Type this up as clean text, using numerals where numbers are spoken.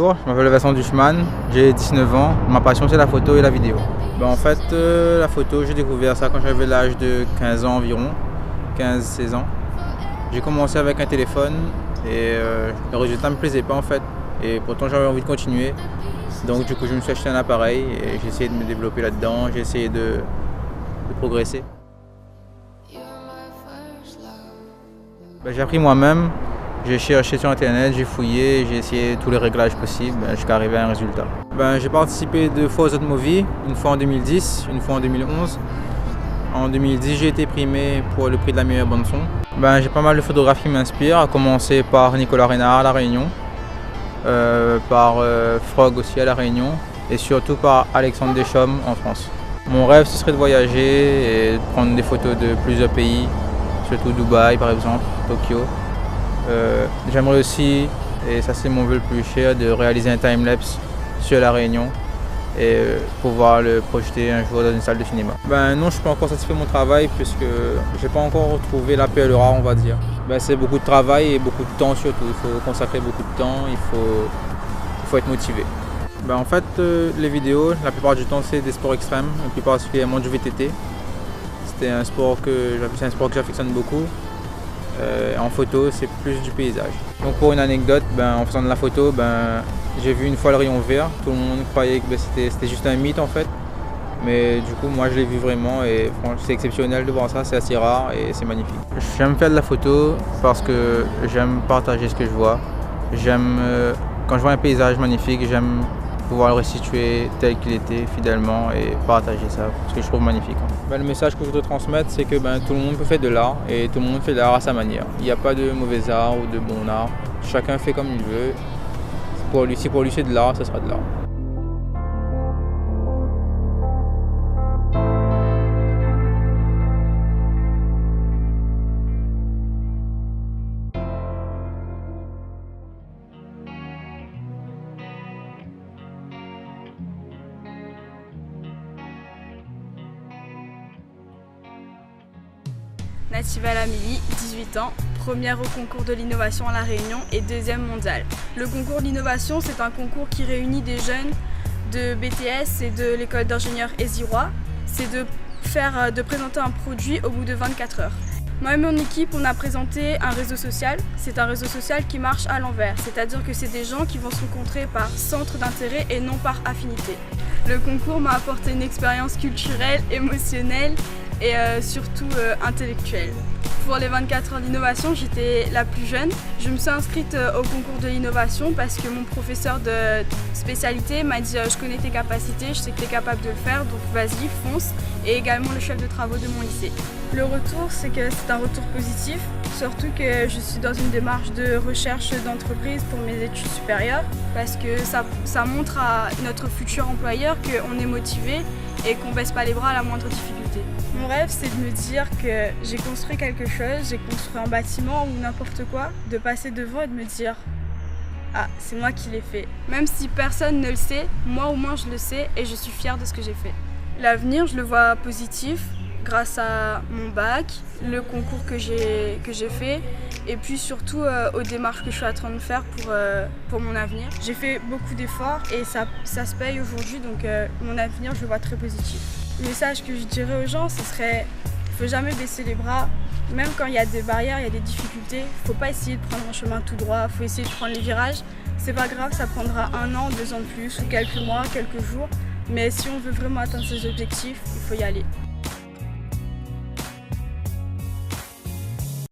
Bonjour, je m'appelle Vincent Duchman, j'ai 19 ans. Ma passion c'est la photo et la vidéo. En fait, la photo, j'ai découvert ça quand j'avais l'âge de 15 ans environ, 15-16 ans. J'ai commencé avec un téléphone et le résultat ne me plaisait pas en fait. Et pourtant j'avais envie de continuer. Donc du coup je me suis acheté un appareil et j'ai essayé de me développer là-dedans, j'ai essayé de progresser. J'ai appris moi-même. J'ai cherché sur internet, j'ai fouillé, j'ai essayé tous les réglages possibles jusqu'à arriver à un résultat. J'ai participé 2 fois aux Movies, une fois en 2010, une fois en 2011. En 2010, j'ai été primé pour le prix de la meilleure bande son. J'ai pas mal de photographes qui m'inspirent, à commencer par Nicolas Renard à La Réunion, par Frog aussi à La Réunion et surtout par Alexandre Deschamps en France. Mon rêve ce serait de voyager et de prendre des photos de plusieurs pays, surtout Dubaï par exemple, Tokyo. J'aimerais aussi, et ça c'est mon vœu le plus cher, de réaliser un time-lapse sur La Réunion et pouvoir le projeter un jour dans une salle de cinéma. Non, je ne suis pas encore satisfait de mon travail puisque je n'ai pas encore retrouvé la perle rare, on va dire. C'est beaucoup de travail et beaucoup de temps surtout. Il faut consacrer beaucoup de temps, il faut être motivé. En fait, les vidéos, la plupart du temps, c'est des sports extrêmes, et plus particulièrement du VTT. C'est un sport que j'affectionne beaucoup. En photo, c'est plus du paysage. Donc pour une anecdote, en faisant de la photo, j'ai vu une fois le rayon vert. Tout le monde croyait que c'était juste un mythe en fait. Mais du coup, moi je l'ai vu vraiment et franchement, c'est exceptionnel de voir ça, c'est assez rare et c'est magnifique. J'aime faire de la photo parce que j'aime partager ce que je vois. Quand je vois un paysage magnifique, j'aime pouvoir le restituer tel qu'il était fidèlement et partager ça, ce que je trouve magnifique. Le message que je voudrais transmettre, c'est que tout le monde peut faire de l'art et tout le monde fait de l'art à sa manière. Il n'y a pas de mauvais art ou de bon art. Chacun fait comme il veut. Si pour lui c'est de l'art, ce sera de l'art. Nativa Lamili, 18 ans, première au concours de l'innovation à La Réunion et 2e mondial. Le concours de l'innovation, c'est un concours qui réunit des jeunes de BTS et de l'école d'ingénieurs Esirois. C'est de présenter un produit au bout de 24 heures. Moi et mon équipe, on a présenté un réseau social. C'est un réseau social qui marche à l'envers, c'est-à-dire que c'est des gens qui vont se rencontrer par centre d'intérêt et non par affinité. Le concours m'a apporté une expérience culturelle, émotionnelle et surtout intellectuelle. Pour les 24 heures d'innovation, j'étais la plus jeune. Je me suis inscrite au concours de l'innovation parce que mon professeur de spécialité m'a dit je connais tes capacités, je sais que tu es capable de le faire, donc vas-y, fonce. Et également le chef de travaux de mon lycée. Le retour, c'est que c'est un retour positif, surtout que je suis dans une démarche de recherche d'entreprise pour mes études supérieures parce que ça montre à notre futur employeur qu'on est motivé et qu'on ne baisse pas les bras à la moindre difficulté. Mon rêve, c'est de me dire que j'ai construit quelque chose, j'ai construit un bâtiment ou n'importe quoi, de passer devant et de me dire « Ah, c'est moi qui l'ai fait ». Même si personne ne le sait, moi au moins je le sais et je suis fière de ce que j'ai fait. L'avenir, je le vois positif grâce à mon bac, le concours que j'ai fait et puis surtout aux démarches que je suis en train de faire pour mon avenir. J'ai fait beaucoup d'efforts et ça se paye aujourd'hui, donc mon avenir, je le vois très positif. Le message que je dirais aux gens, ce serait qu'il ne faut jamais baisser les bras. Même quand il y a des barrières, il y a des difficultés, il ne faut pas essayer de prendre un chemin tout droit, il faut essayer de prendre les virages. C'est pas grave, ça prendra 1 an, 2 ans de plus, ou quelques mois, quelques jours. Mais si on veut vraiment atteindre ses objectifs, il faut y aller.